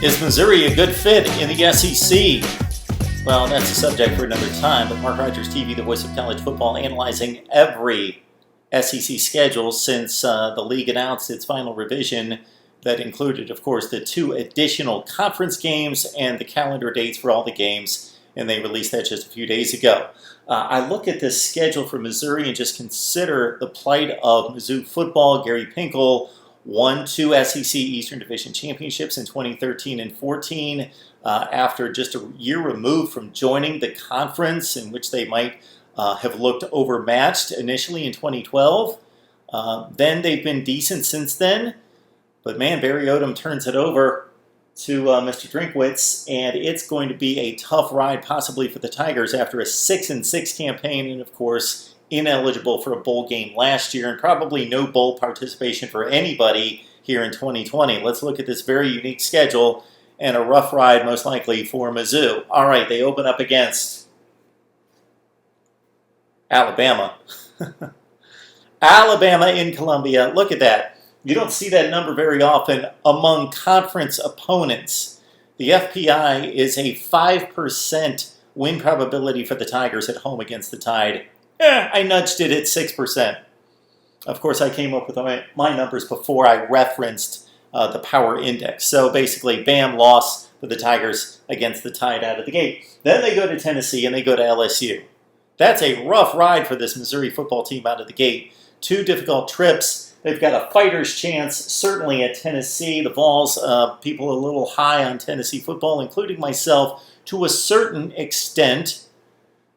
Is Missouri a good fit in the SEC? Well, that's a subject for another time, but Mark Rogers TV, the voice of college football, analyzing every SEC schedule since the league announced its final revision that included, of course, the 2 additional conference games and the calendar dates for all the games, and they released that just a few days ago. I look at this schedule for Missouri and just consider the plight of Mizzou football. Gary Pinkel won 2 SEC Eastern Division championships in 2013 and 14 after just a year removed from joining the conference, in which they might have looked overmatched initially in 2012. Then they've been decent since then. But man, Barry Odom turns it over to Mr. Drinkwitz, and it's going to be a tough ride possibly for the Tigers after a 6-6 campaign, and of course ineligible for a bowl game last year, and probably no bowl participation for anybody here in 2020. Let's look at this very unique schedule and a rough ride most likely for Mizzou. All right, they open up against Alabama. Alabama in Columbia. Look at that. You don't see that number very often among conference opponents. The FPI is a 5% win probability for the Tigers at home against the Tide. I nudged it at 6%. Of course, I came up with my numbers before I referenced the power index. So basically, bam, loss for the Tigers against the Tide out of the gate. Then they go to Tennessee and they go to LSU. That's a rough ride for this Missouri football team out of the gate. 2 difficult trips. They've got a fighter's chance, certainly at Tennessee. The Vols, people a little high on Tennessee football, including myself, to a certain extent.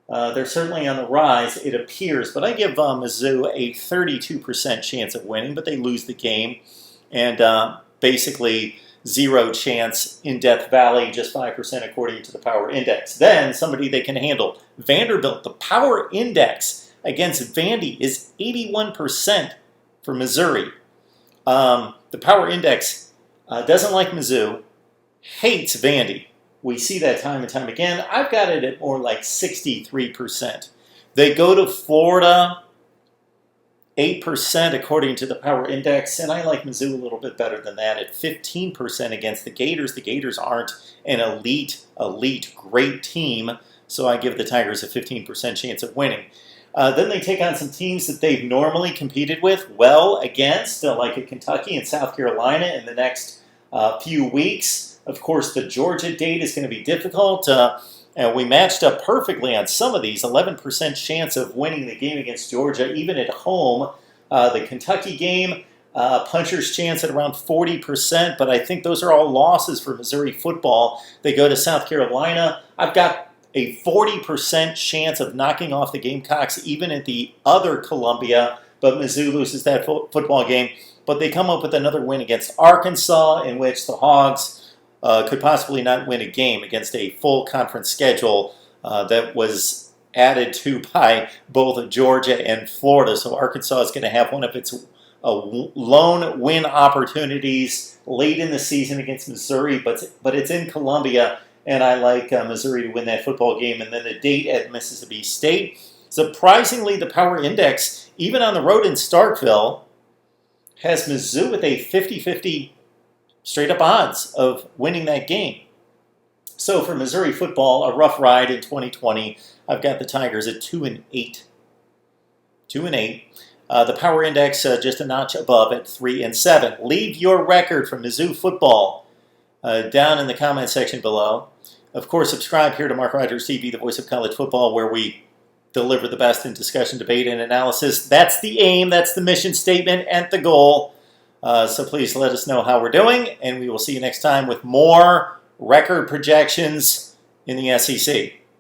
They're certainly on the rise, it appears. But I give Mizzou a 32% chance of winning, but they lose the game. And basically 0 chance in Death Valley, just 5% according to the power index. Then somebody they can handle. Vanderbilt, the power index against Vandy is 81% for Missouri. The power index doesn't like Mizzou, hates Vandy. We see that time and time again. I've got it at more like 63%. They go to Florida, 8% according to the power index, and I like Mizzou a little bit better than that at 15% against the Gators. The Gators aren't an elite, great team, so I give the Tigers a 15% chance of winning. Then they take on some teams that they've normally competed with well against, like at Kentucky and South Carolina in the next few weeks. Of course, the Georgia date is going to be difficult. And we matched up perfectly on some of these. 11% chance of winning the game against Georgia, even at home. The Kentucky game, puncher's chance at around 40%, but I think those are all losses for Missouri football. They go to South Carolina. I've got a 40% chance of knocking off the Gamecocks, even at the other Columbia, but Mizzou loses that football game. But they come up with another win against Arkansas, in which the Hogs could possibly not win a game against a full conference schedule that was added to by both Georgia and Florida. So Arkansas is going to have one of its lone win opportunities late in the season against Missouri, but it's in Columbia, and I like Missouri to win that football game. And then the date at Mississippi State. Surprisingly, the power index, even on the road in Starkville, has Mizzou with a 50-50 straight-up odds of winning that game. So for Missouri football, a rough ride in 2020. I've got the Tigers at 2-8. 2-8. The power index just a notch above at 3-7. Leave your record for Mizzou football down in the comment section below. Of course, subscribe here to Mark Rogers TV, the voice of college football, where we deliver the best in discussion, debate, and analysis. That's the aim, that's the mission statement, and the goal. So please let us know how we're doing, and we will see you next time with more record projections in the SEC.